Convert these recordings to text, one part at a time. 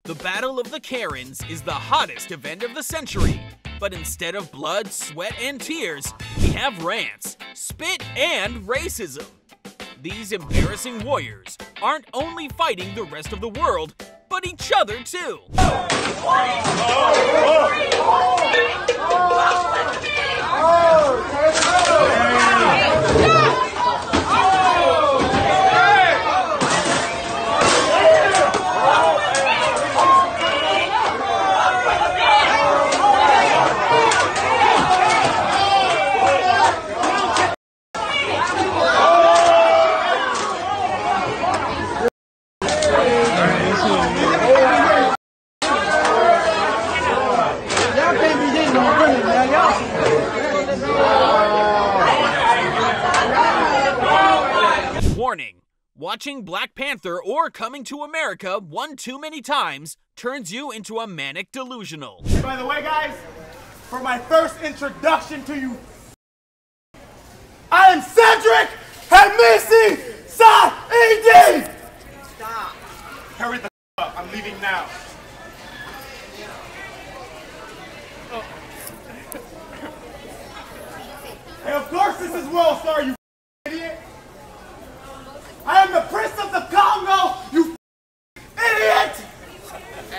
The Battle of the Karens is the hottest event of the century. But instead of blood, sweat, and tears, we have rants, spit, and racism. These embarrassing warriors aren't only fighting the rest of the world, but each other too. Warning, watching Black Panther or Coming to America one too many times turns you into a manic delusional. By the way, guys, for my first introduction to you, I am Cedric Hamisi Saidi! Stop. Hurry the up, I'm leaving now. Oh. Hey, of course this is World Star, you idiot! I am the Prince of the Congo, you idiot!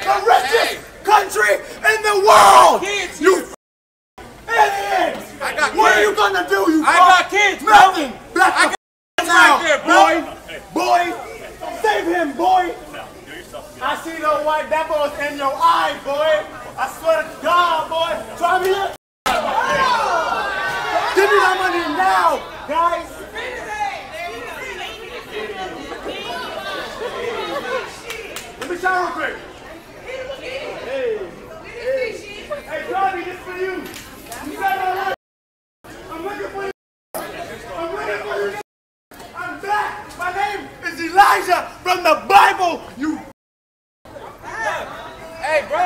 The richest country in the world! Kids, you idiot! I got what kids. are you gonna do, you I got kids, bro! Nothing! Black I got kids right there, bro! Boy! Save him, boy! I see the white devils in your eye, boy! I swear to God, boy! Try me here! Give me that money now, guys! Let me try real quick. Hey, Johnny, this for you. You said all right. I'm looking for you. I'm looking for you. I'm back. My name is Elijah from the Bible. You. Hey, bro!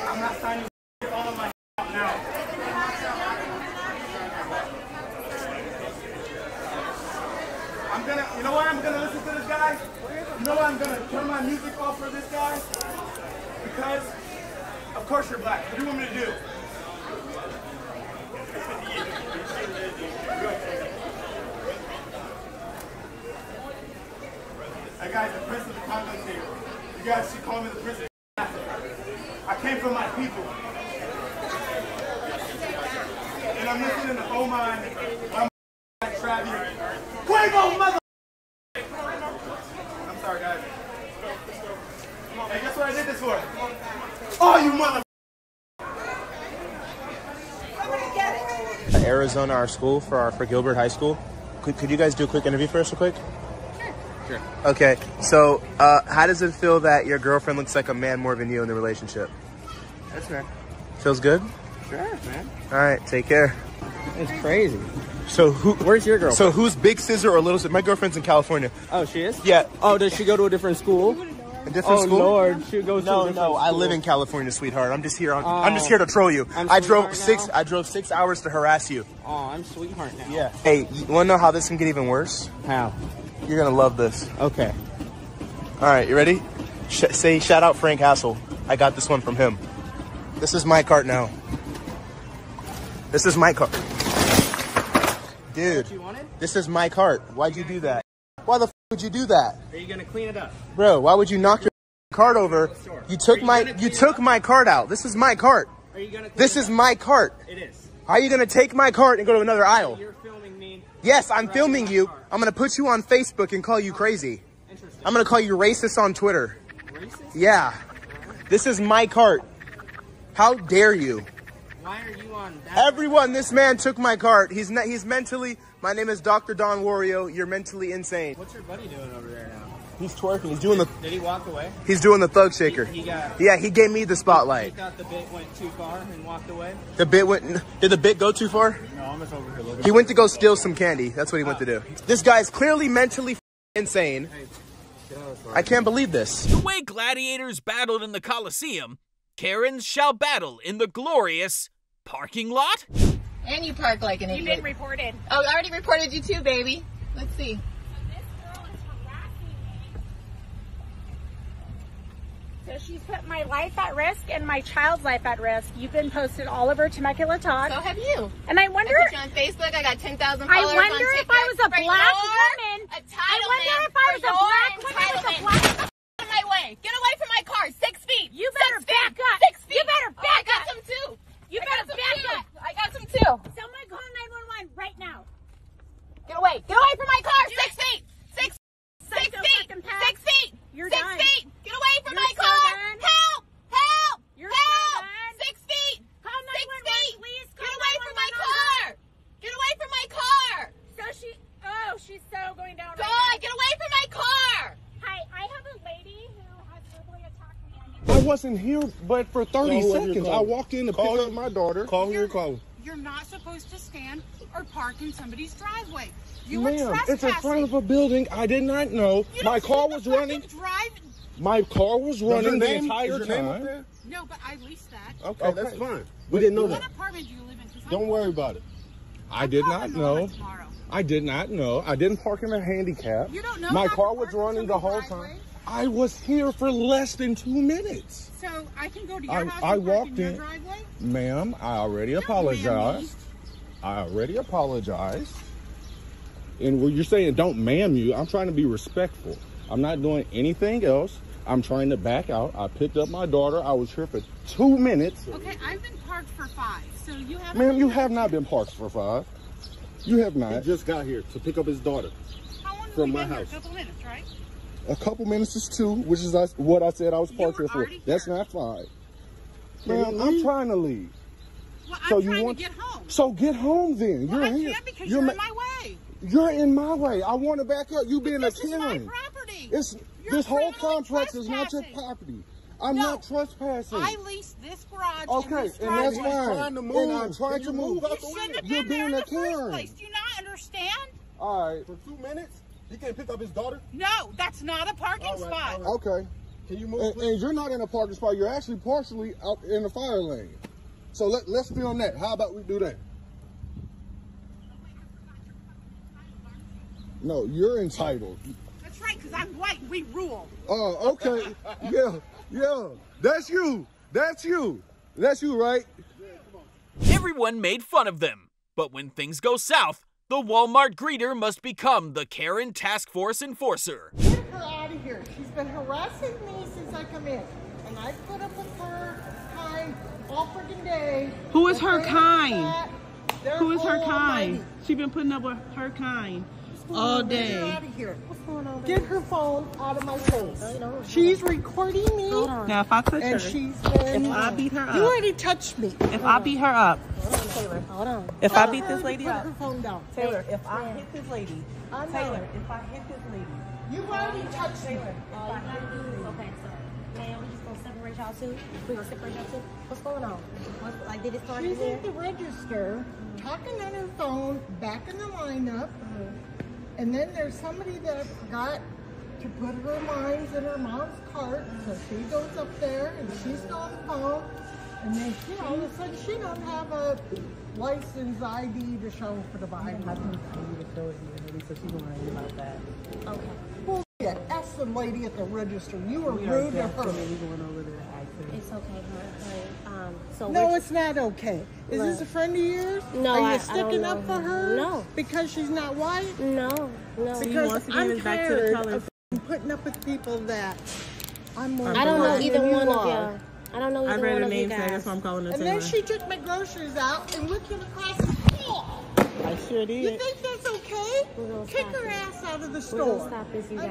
I'm not signing all of my now. You know why I'm gonna listen to this guy? You know why I'm gonna turn my music off for this guy? Because, of course you're black. What do you want me to do? Hey guys, the Prince of the Congo here. You guys should call me the Prince of Africa. I came from my people. And I'm listening to Oman. I'm Travis. Quavo, mother! I'm sorry, guys. Hey, guess what I did this for? Oh, you mother! Arizona, our school, for Gilbert High School. Could you guys do a quick interview for us real quick? Sure. Okay, so how does it feel that your girlfriend looks like a man more than you in the relationship? That's fair. Feels good? Sure, man. All right, take care. It's crazy. So where's your girlfriend? So who's Big Scissor or Little Scissor? My girlfriend's in California. Oh, she is? Yeah. Oh, does she go to a different school? A different school? Oh Lord, she goes to a different school. I live in California, sweetheart. I'm just here. I'm just here to troll you. I drove 6 hours to harass you. Oh, I'm sweetheart now. Yeah. Hey, you want to know how this can get even worse? How? You're gonna love this. Okay. All right, you ready? Say shout out Frank Hassel. I got this one from him. This is my cart now. This is my cart. Dude, you wanted? this is my cart. Why'd you do that? Why the f would you do that? Are you gonna clean it up? Bro, why would you knock your cart over? You took my cart out. This is my cart. Are you gonna clean This is my cart. It is. How are you gonna take my cart and go to another aisle? You're filming me. Yes, I'm filming you. I'm gonna put you on Facebook and call you crazy. Interesting. I'm gonna call you racist on Twitter. Racist? Yeah. This is my cart. How dare you? Why are you on that? Everyone, this man took my cart. He's mentally, my name is Dr. Don Wario. You're mentally insane. What's your buddy doing over there now? He's twerking. He's doing the. Did he walk away? He's doing the thug shaker. Yeah, he gave me the He spotlight. thought the bit went too far and walked away? The bit went. Did the bit go too far? No, I'm just over here looking. He went to go steal some candy. That's what he went to do. This guy's clearly mentally insane. I can't believe this. The way gladiators battled in the Colosseum, Karens shall battle in the glorious parking lot? And you park like an idiot. You've been reported. Oh, I already reported you too, baby. Let's see. So she's put my life at risk and my child's life at risk. You've been posted all over Temecula Talk. So have you. And I wonder... I put you on Facebook. I got 10,000 followers on TikTok. I wonder if I was a black woman. I wonder if I was a black woman with a black... Get out of my way. Get away from my car. 6 feet. You better back up. 6 feet. You better back up. I got some too. You better back up. I got some too. Someone call 911 right now. Get away. Get away from my car. 6 feet. 6 feet. 6 feet. You're 6 done. feet. Get away from my so car. done. Help. Help. You're Help. so done. 6 feet. Call 6 911, feet. please. Get Call away from my 911 car. Get away from my car. So she's so going down God, right get away from my car. now. Hi, I have a lady who has verbally attacked me. I wasn't here but for 30 seconds. I walked in to pick up my daughter. Call who you're calling. You're not supposed to stand or park in somebody's driveway. You were Ma'am, trespassing. it's in front of a building. I did not know. My car was running. My car was running the entire time. No, but I leased that. Okay, that's fine. We didn't know What that. apartment do you live in? 'Cause Don't worry about it. I did not know. tomorrow. I did not know. I didn't park in a handicap. You don't know My not to car park was in running the whole somebody's time. driveway? I was here for less than 2 minutes. So I can go to your I house and park walked in your in. driveway? Ma'am, I already apologized. I already apologized. And when you're saying don't ma'am you, I'm trying to be respectful. I'm not doing anything else. I'm trying to back out. I picked up my daughter. I was here for 2 minutes. Okay, I've been parked for 5. So you haven't... Ma'am, you have not been parked for 5. You have He not. just got here to pick up his daughter How long have from you my been here? house. A couple minutes, right? A couple minutes is 2, which is what I said I was parked were here for. already That's here. not 5. Ma'am, I'm trying to leave. Well, So I'm you trying want- to get home. So get home then. Well, You're I here. can't because You're you're ma- in my way. You're in my way. I want to back up. You being a This is my Karen. property. This whole complex is not your property. I'm No. not trespassing. I leased this garage. Okay, this and that's driveway. fine. trying to move. And I'm trying Can to you move. move out You the shouldn't have You're been there being in a the first Karen. place. Do you not understand? All right. for 2 minutes. He can't pick up his daughter. No, that's not a parking All right, spot. all right. Okay. Can you move? And you're not in a parking spot. You're actually partially out in the fire lane. So let's film that. How about we do that? No, you're entitled. That's right, because I'm white. We rule. Oh, okay. Yeah. That's you. That's you. That's you, right? Everyone made fun of them. But when things go south, the Walmart greeter must become the Karen Task Force enforcer. Get her out of here. She's been harassing me since I come in. And I put up with her kind all freaking day. Who is her kind? They're Who is her all kind? mighty. She been putting up with her kind all Get her day. out of here. What's going on? Get her phone out of my face. She's recording me. Now, if I touch her, And she's been... if I beat her You up, already touched me. if I beat her up, Hold on. if I beat this lady Put up, her phone down. Taylor, if I hit this lady, I know. Taylor, if I hit this lady, You've already touched me. Okay, so man, we just gonna separate y'all too? We gonna separate y'all too? What's going on? Like, did it start She's here? at the register, talking on her phone, backing the line up, and then there's somebody that forgot to put her mines in her mom's cart, so she goes up there and she's on the phone, and then she all of a sudden she don't have a license ID to show for the bike. Okay. Bullshit. Ask the lady at the register. You were rude to her. It's okay, honey. So No, it's not okay. Is this a friend of yours? No, Are you I don't sticking know up for her. her? No. Because she's not white? No. Because wants to I'm give us back to the tired colors. of putting up with people that I'm more I don't know black either than you one of are. y'all. I don't know I either read one her of you name tag, guys. that's why I'm calling her And Taylor. then she took my groceries out and looking across the floor. I sure You did. think that's okay? We're gonna Kick stop her this. ass out of the We're gonna store. stop this, you guys.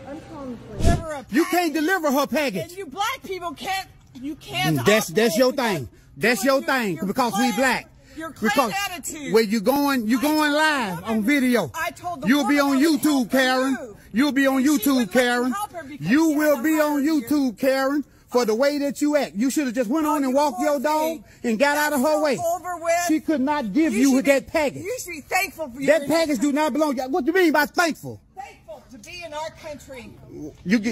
I'm calling for you. You can't deliver her package. You black people can't. You can't. That's your thing. That's your thing because we black. Your Because attitude. when you going live on video. I told the You'll be on woman I would YouTube, help her Karen. move. You'll be on She YouTube, wouldn't let me Karen. help her because You she will had be a on heart here. YouTube, Karen, for the way that you act. You should have just went on and walked your dog and got out of her way. Over with. She could not give you that package. You should be thankful for That package do not belong. What do you mean by thankful? Thankful to be in our country. You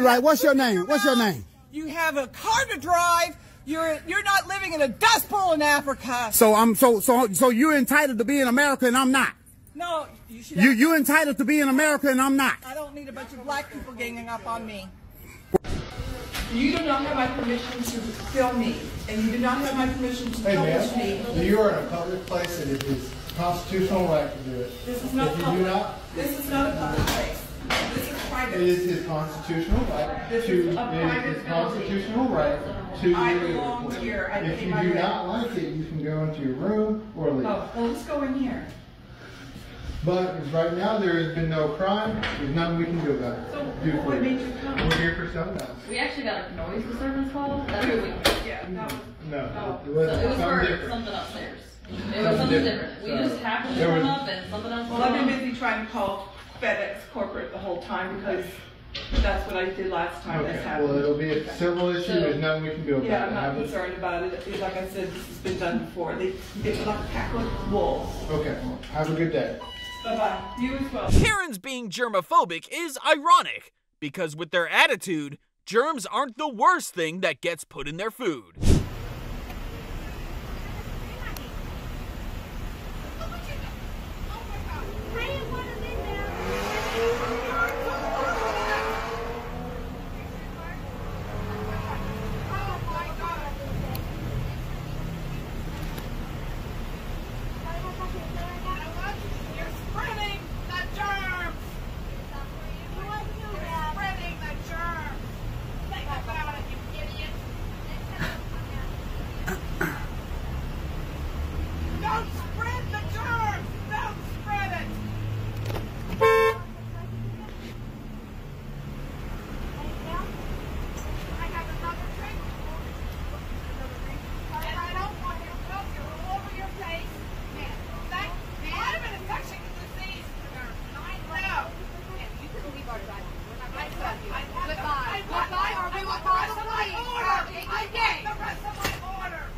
right. What's your name? What's your name? You have a car to drive. You're not living in a dust bowl in Africa. So you're entitled to be in America and I'm not. No, you should. You're entitled to be in America and I'm not. I don't need a bunch of black people ganging up on me. You do not have my permission to film me, and you do not have my permission to publish me. You are in a public place and it is constitutional right to do it. This is not public. This is not a public place. This is private. It is his constitutional right This to. is a It is private his constitutional right to. I belong here. I If pay you my do rent. not like it, you can go into your room or leave. Oh, well, let's go in here. But right now there has been no crime. There's nothing we can do about it. So for what you. made you come? We're here for something else. We actually got a noise disturbance call. That's what we. Yeah, that was. No, So it was it was something for different. something upstairs. It was something different. We just happened to come up and something else. Well, I've been busy trying to call FedEx corporate the whole time because that's what I did last time this Okay, happened. well, it'll be a civil issue. There's nothing we can do about it. Yeah, I'm not concerned about it. Like I said, this has been done before. They were like a pack of wolves. Okay, well, have a good day. Bye-bye. You as well. Karens being germophobic is ironic, because with their attitude, germs aren't the worst thing that gets put in their food.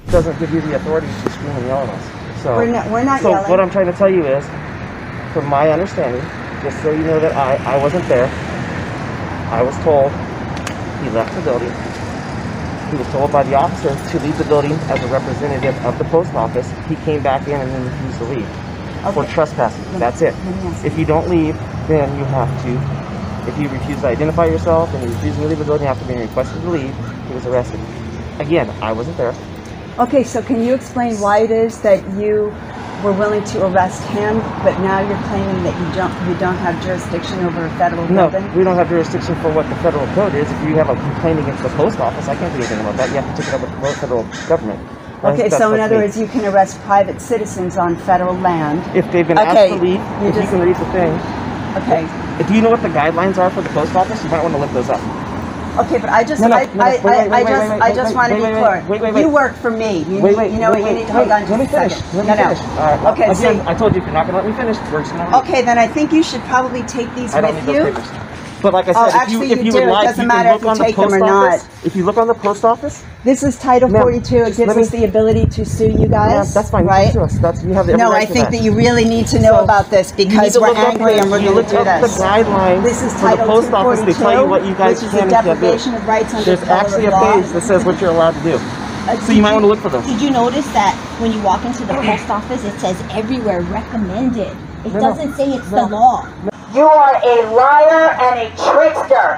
Doesn't give you the authority to scream and yell at us. So we're not so yelling. What I'm trying to tell you is, from my understanding, just so you know that I wasn't there, I was told he left the building. He was told by the officer to leave the building as a representative of the post office. He came back in and then refused to leave for trespassing. That's it. If you don't leave, then you have to, if you refuse to identify yourself and you refuse to leave the building after being requested to leave, he was arrested. Again, I wasn't there. Okay, so can you explain why it is that you were willing to arrest him, but now you're claiming that you don't have jurisdiction over a federal building? No, we don't have jurisdiction for what the federal code is. If you have a complaint against the post office, I can't do anything about that. You have to take it up with the federal government. Okay, so in other words, you can arrest private citizens on federal land. If they've been asked to leave, you can read the thing. Okay. If you know what the guilines are for the post office, you might want to look those up. Okay, but I just want to be clear. You work for me. You know what? You need to hold on just a second. No. Okay, again, I told you if you're not going to let me finish, we're just going to. Okay, then I think you should probably take these with you. But like I said, if you would like, it doesn't matter if you take them or not. If you look on the post office, this is Title 42. It gives us the ability to sue you guys. Yeah, that's fine. Right? You have the no, I think that you really need to know about this because we're angry and we're going to do this. The guidelines this is for the Title post office. They tell you what you guys which is can the and can't do. deprivation of rights under There's actually a law. page that says what you're allowed to do. So you might want to look for those. Did you notice that when you walk into the post office, it says everywhere recommended? It doesn't say it's the law. You are a liar and a trickster.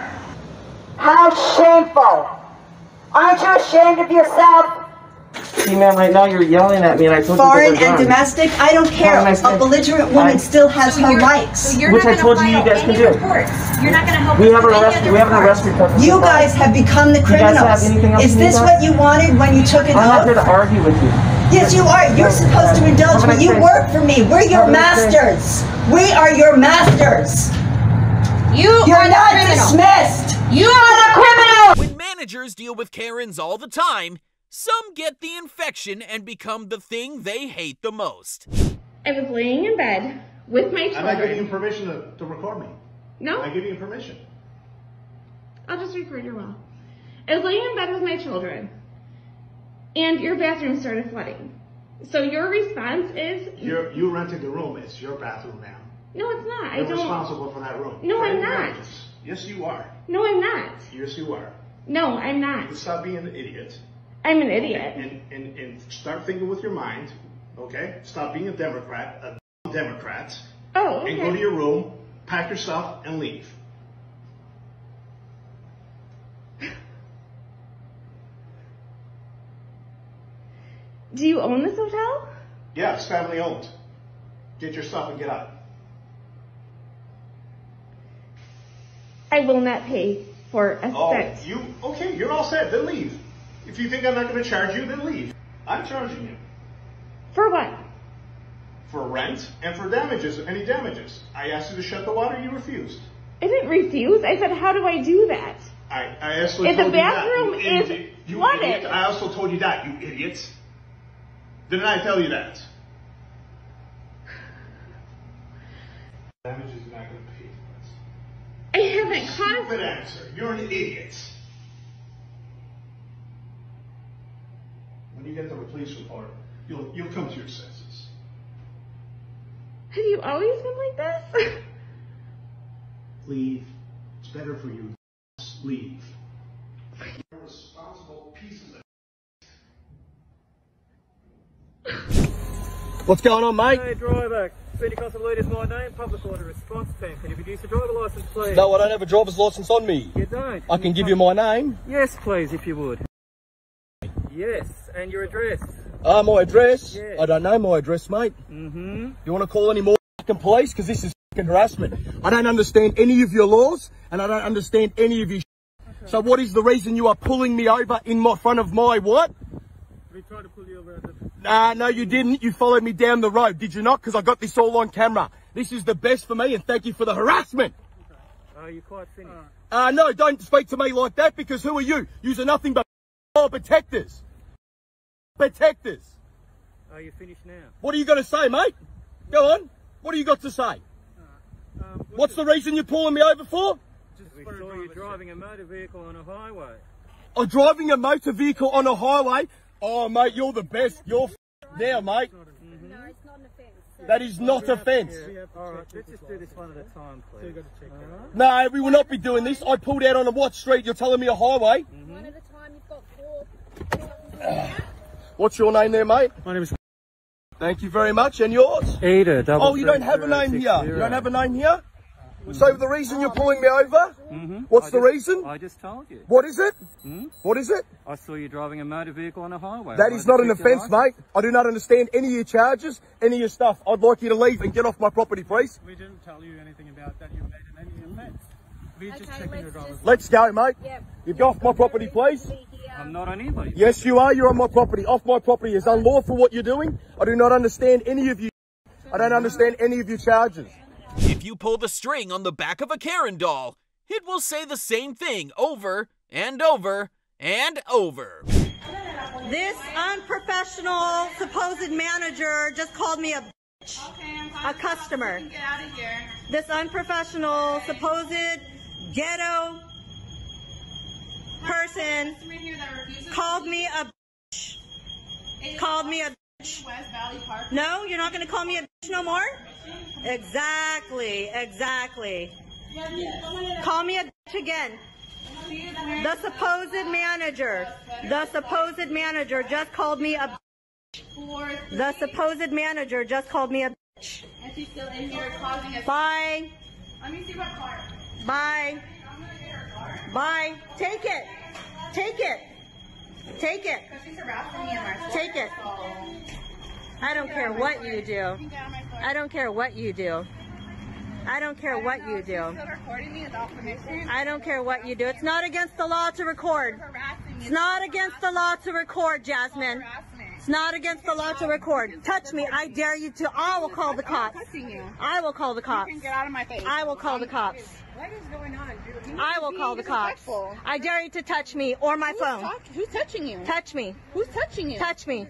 How shameful. Aren't you ashamed of yourself? See, ma'am, right now you're yelling at me, and I told Foreign you and domestic, I don't care. A belligerent woman still has her rights. Which I told you guys can do. You're not going to help We have an arrest report. You guys have become the criminals. Is this what you wanted when you took an oath? I'm not here to argue with you. Yes, you are. You're supposed to indulge me. You work for me. We're your masters. We are your masters. You're not dismissed. You are a criminal. When managers deal with Karens all the time, some get the infection and become the thing they hate the most. I was laying in bed with my children. I'm not giving you permission to record me. No? I give you permission. I'll just record your well. I was laying in bed with my children, and your bathroom started flooding. So your response is... You rented the room. It's your bathroom, ma'am. No, it's not. You're responsible for that room. No, I'm not. Yes, you are. No, I'm not. Yes, you are. No, I'm not. Stop being an idiot. I'm an idiot. And start thinking with your mind, okay? Stop being a Democrat. Oh, okay. And go to your room, pack your stuff, and leave. Do you own this hotel? Yeah, it's family owned. Get your stuff and get out. I will not pay for a cent. Okay, you're all set, then leave. If you think I'm not going to charge you, then leave. I'm charging you. For what? For rent and for damages, any damages. I asked you to shut the water, you refused. I didn't refuse. I said, how do I do that? I also if told the bathroom you that. is flooded. I also told you that, you idiots. Didn't I tell you that? Damages you're not going to pay for this. I haven't caused. Stupid answer. You're an idiot. When you get the police report, you'll come to your senses. Have you always been like this? Leave. It's better for you. Leave. You're responsible pieces of. What's going on, mate? Hey, driver. Senior Constable Lead is my name. Public order response team. Can you produce a driver license, please? No, I don't have a driver's license on me. You don't? I can give you my name. Yes, please, if you would. Yes, and your address. My address? Yeah. I don't know my address, mate. Mm-hmm. You want to call any more fucking police? Because this is fucking harassment. I don't understand any of your laws, and I don't understand any of your okay. So what is the reason you are pulling me over in front of my what? We tried to pull you over. No, you didn't. You followed me down the road, did you not? Because I got this all on camera. This is the best for me, and thank you for the harassment. Okay. Are you quite finished? No, don't speak to me like that, because who are you? You're nothing but protectors. Protectors. Are you finished now? What are you going to say, mate? Go on. What do you got to say? What's the reason you're pulling me over for? We saw you driving a motor vehicle on a highway. Oh, driving a motor vehicle on a highway? Oh, mate, you're the best. You're now, mate. No, it's not an offence. That is not offence. Yeah. All right, let's just do this one at a time, please. So you got to check right? No, we will not be doing this. I pulled out on a what street? You're telling me a highway? One at a time, you've got 4. What's your name there, mate? My name is... Thank you very much. And yours? Eda. Oh, you don't have a name here? You don't have a name here? So the reason you're pulling me over? What's the reason? I just told you. What is it? What is it? I saw you driving a motor vehicle on a highway. That is not an offence, mate. I do not understand any of your charges, any of your stuff. I'd like you to leave and get off my property, please. We didn't tell you anything about that. You made any offence. We're just checking your driver's license. Let's go, mate. Yep. You go off my property, please. I'm not on anybody. Yes, you are. You're on my property. Off my property. It's unlawful what you're doing. I do not understand any of you. I don't understand any of your charges. If you pull the string on the back of a Karen doll, it will say the same thing over and over and over. This unprofessional supposed manager just called me a bitch. A customer. Get out of here. This unprofessional supposed ghetto person called me a bitch. Called me a bitch. West Valley Park. No, you're not going to call me a bitch no more? Exactly. Call me a bitch again. The supposed manager just called me a bitch. The supposed manager just called me a bitch. And she's still in here causing us. Bye. Let me see what car. Bye. Bye. Take it. Take it. Take it. She's harassing me in my store. Take it. I don't care what you do. I don't care what you do. I don't care what you do. I don't care what you do. It's not against the law to record. It's not against the law to record, Jasmine. It's not against the law to record. Touch me. I dare you to. I will call the cops. I will call the cops. You can get out of my face. I will call the cops. What is going on, dude? I will call the cops. I dare you to touch me or my phone. Who's touching you? Touch me. Who's touching you? Touch me.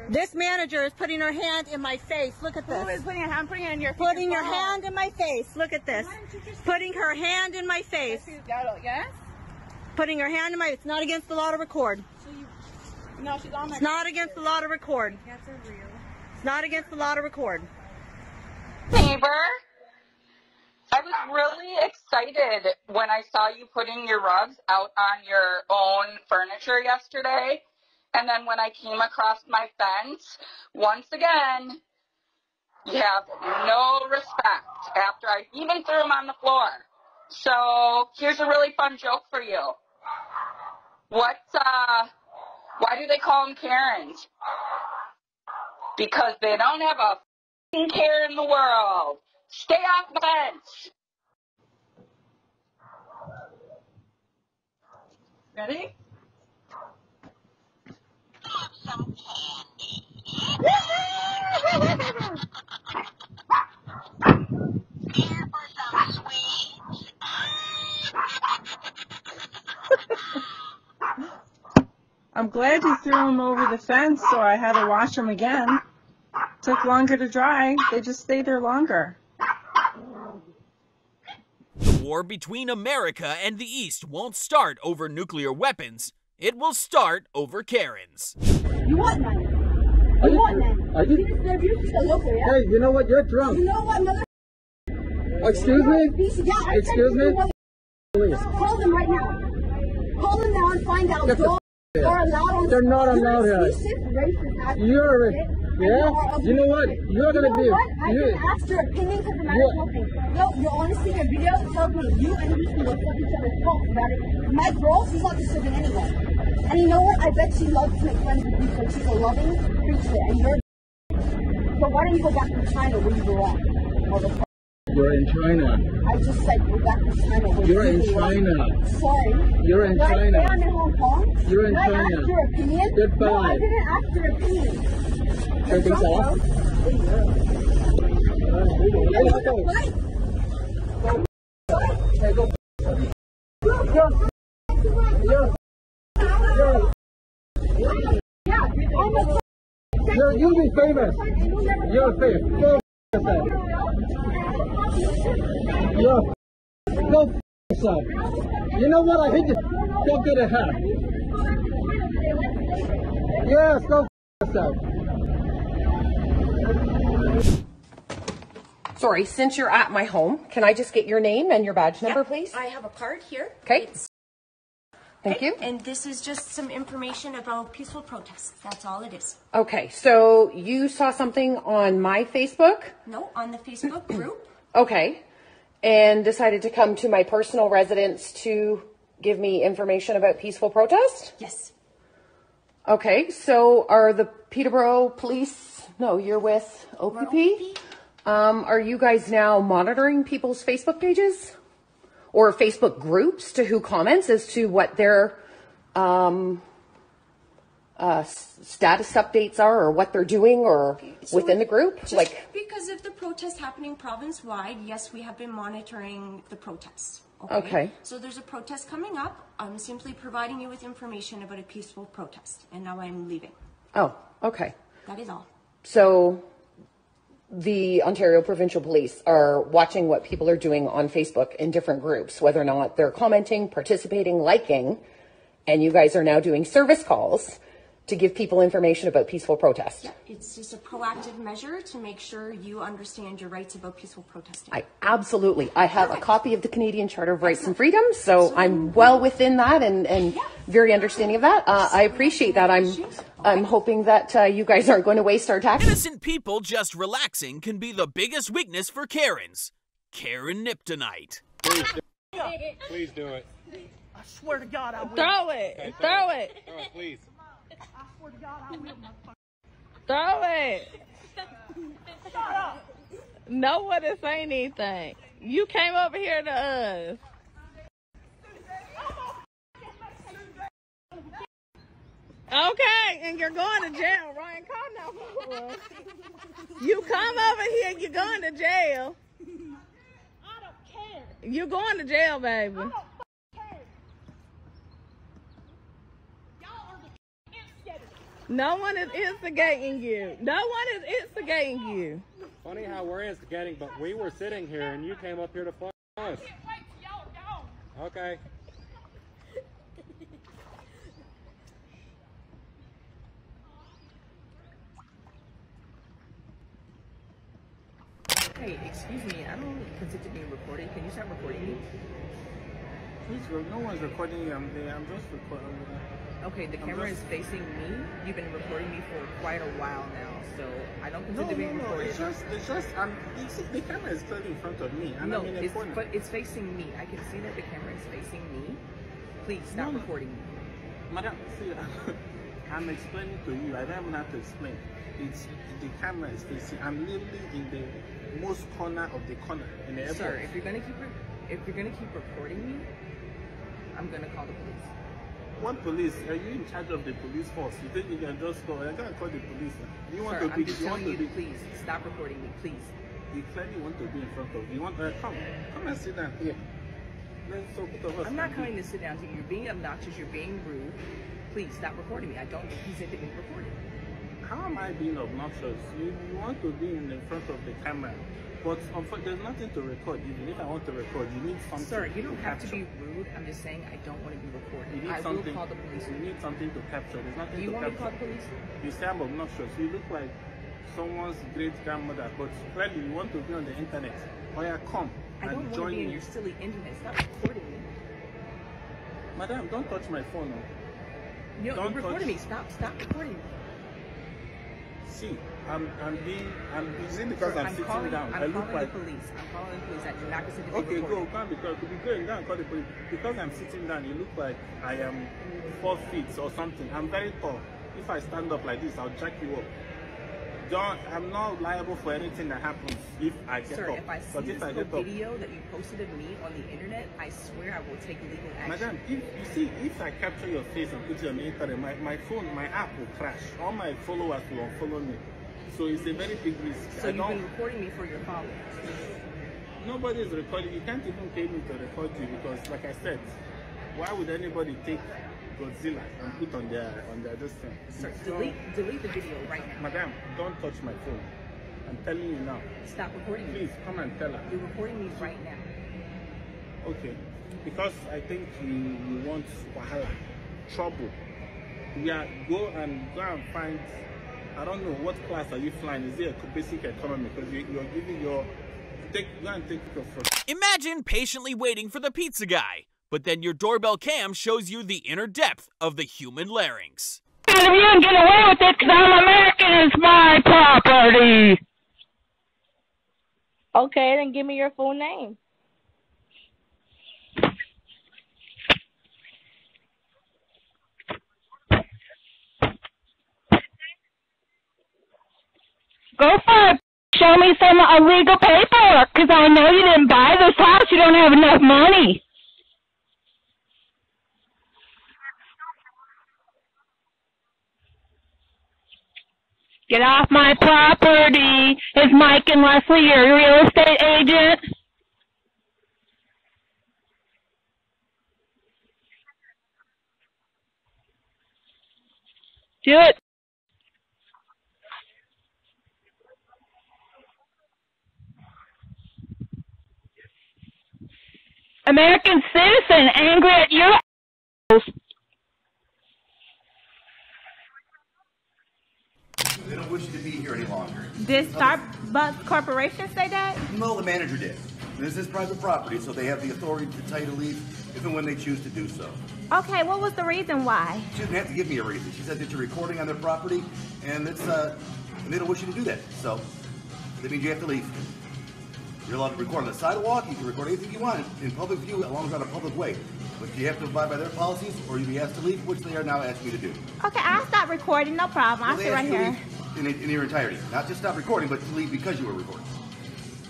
This manager is putting her hand in my face. Look at this. Who is putting her hand? Putting it in your face. Putting your hand in my face. Look at this. Putting her hand in my face. Yes? Putting her hand in my face. It's not against the law to record. No, she's on my. It's not against the law to record. It's not against the law to record. Neighbor. I was really excited when I saw you putting your rugs out on your own furniture yesterday. And then when I came across my fence, once again, you have no respect after I even threw them on the floor. So here's a really fun joke for you. Why do they call them Karens? Because they don't have a f***ing care in the world. Stay off the fence. Ready? I'm glad you threw them over the fence, so I had to wash them again. Took longer to dry. They just stay there longer. The war between America and the East won't start over nuclear weapons. It will start over Karens. You want money? You want money? Hey, you know what? You're drunk. You know what, mother? Excuse me? Yeah, excuse me? Please. Call them right now. Call them now and find out. They're not allowed here. You're, yeah? You know what? You're going to be. I can ask your opinion because it matters nothing. Yo, you're honestly, your video tells me you and he can go fuck each other's faults about it. My girl, she's not deserving anyway. And you know what? I bet she loves to make friends with you because she's a loving creature. And you're. So why don't you go back to China where you grew up? You're in China. I just said go back to China where You're in China. Sorry. You're in Right China. there, I'm in Hong Kong. You're in Did I China. ask your opinion? Goodbye. No, I didn't ask your opinion. Turn things off. You'll be famous. You're famous. Go yourself. Go yourself. You know what? I hate you. Go get a hat. Yes, go yourself. Sorry, since you're at my home, can I just get your name and your badge number, please? I have a card here. Okay. Thank you. And this is just some information about peaceful protests. That's all it is. Okay, so you saw something on my Facebook? No, on the Facebook group. Okay, and decided to come to my personal residence to give me information about peaceful protest? Yes. Okay, so are the Peterborough Police, no, you're with OPP? Are you guys now monitoring people's Facebook pages? Or Facebook groups to who comments as to what their status updates are or what they're doing or So within the group? Just because of the protest happening province-wide, yes, we have been monitoring the protests. Okay. So there's a protest coming up. I'm simply providing you with information about a peaceful protest, and now I'm leaving. Oh, okay. That is all. So the Ontario Provincial Police are watching what people are doing on Facebook in different groups, whether or not they're commenting, participating, liking, and you guys are now doing service calls to give people information about peaceful protest. Yeah, it's just a proactive measure to make sure you understand your rights about peaceful protesting. I have a copy of the Canadian Charter of Rights and Freedoms, so I'm well within that and very understanding of that. I appreciate that. I'm hoping that you guys aren't going to waste our time. Innocent people just relaxing can be the biggest weakness for Karens. Karen Niptonite. Please do it. I swear to God, I will. Throw it. Okay, Throw it. Throw it, please. I swear to God, I will. Throw it. Shut up. No one is saying anything. You came over here to us. Okay, and you're going to jail. Ryan, call now. You come over here, you're going to jail. I don't care. You're going to jail, baby. I don't care. Y'all are the instigators. No one is instigating you. No one is instigating you. Funny how we're instigating, but we were sitting here and you came up here to fuck us. Okay. Hey, excuse me, I don't consent to being recorded. Can you stop recording me? Please, no one's recording you. I'm just recording. Okay, the camera is facing me. You've been recording me for quite a while now, so I don't consent to being recorded. It's just, you see, the camera is clearly in front of me, and I'm in a corner. But it's facing me. I can see that the camera is facing me. Please stop recording me. Madam, see, I'm explaining to you. I don't even have to explain. It's the camera is facing. I'm literally in the most corner of the corner in the airport. Sir, if you're gonna keep recording me, I'm gonna call the police. What police? Are you in charge of the police force? You think you can just call? I can't call the police now. You want Sir, to be? I'm just telling you to please stop recording me, please. You clearly want to be in front of. You want to come and sit down here. I'm not coming to sit down to you. You're being obnoxious. You're being rude. Please stop recording me. I don't consent to being recorded. How am I being obnoxious? You want to be in the front of the camera, but there's nothing to record. Even if I want to record, you need something. Sir, you don't have to be rude. I'm just saying I don't want to be recorded. You need will call the police. You need something to capture. There's nothing Do you to want capture. me to call the police? You say I'm obnoxious. You look like someone's great grandmother, but clearly you want to be on the internet. Or you come I don't want to be in your silly internet. Stop recording me. Madam, don't touch my phone. No. You're recording me. Stop recording me. See, I'm busy because I'm sitting down. I'm calling the police. I'm calling the police. I do not consider okay, go, because to be good, go and call the police. Because I'm sitting down, you look like I am 4 feet or something. I'm very tall. If I stand up like this, I'll jack you up. I'm not liable for anything that happens if I get Sir, up. if I see this little video that you posted of me on the internet, I swear I will take legal action. Madam, if I capture your face and put you on the internet, my phone, my app will crash. All my followers will unfollow me. So it's a very big risk. So you've been recording me for your followers? Nobody is recording. You can't even pay me to record you because, like I said, why would anybody take Godzilla and put on their this thing? Sir, delete the video right now. Madam, don't touch my phone. I'm telling you now. Stop recording me. Please, come and tell her. You're recording me right now. Okay. Because I think you want wahala, trouble. Yeah, go and find, I don't know, what class are you flying? Is it a basic economy? Because you're giving go and take your first. Imagine patiently waiting for the pizza guy, but then your doorbell cam shows you the inner depth of the human larynx. If you can get away with it, because I'm American, it's my property. Okay, then give me your full name. Go for it. Show me some illegal paperwork, because I know you didn't buy this house. You don't have enough money. Get off my property. Is Mike and Leslie your real estate agent? Do it. American citizen angry at your house. They don't wish you to be here any longer. Did Starbucks Corporation say that? No, the manager did. This is private property, so they have the authority to tell you to leave if and when they choose to do so. Okay, what was the reason why? She didn't have to give me a reason. She said that you're recording on their property, and it's and they don't wish you to do that. So that means you have to leave. You're allowed to record on the sidewalk. You can record anything you want in public view, as long as it's on a public way. But you have to abide by their policies, or you'll be asked to leave, which they are now asking you to do. Okay, I'll stop recording, no problem. I'll Well, sit right here. In your entirety. Not just stop recording, but to leave because you were recording.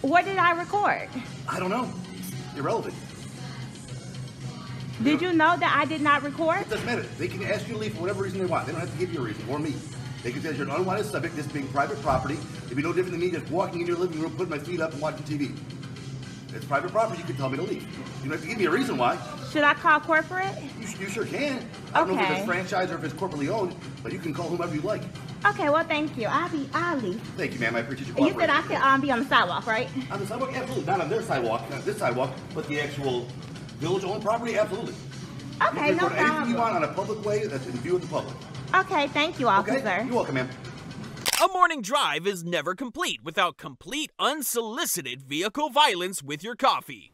What did I record? I don't know. It's irrelevant. Did you know that I did not record? It doesn't matter. They can ask you to leave for whatever reason they want. They don't have to give you a reason, or me. They can say you're an unwanted subject, this being private property. It'd be no different than me just walking in your living room, putting my feet up and watching TV. It's private property, you can tell me to leave. You don't have to give me a reason why. Should I call corporate? You sure can. I don't know if it's franchise or if it's corporately owned, but you can call whomever you like. Okay, well, thank you. I'll leave. Thank you, ma'am. I appreciate your You cooperation. said I could be on the sidewalk, right? On the sidewalk? Absolutely. Not on their sidewalk, not this sidewalk, but the actual village-owned property? Absolutely. Okay, you can no record anything you problem. want on a public way that's in view of the public. Okay, thank you, officer. Okay? You're welcome, ma'am. A morning drive is never complete without complete unsolicited vehicle violence with your coffee.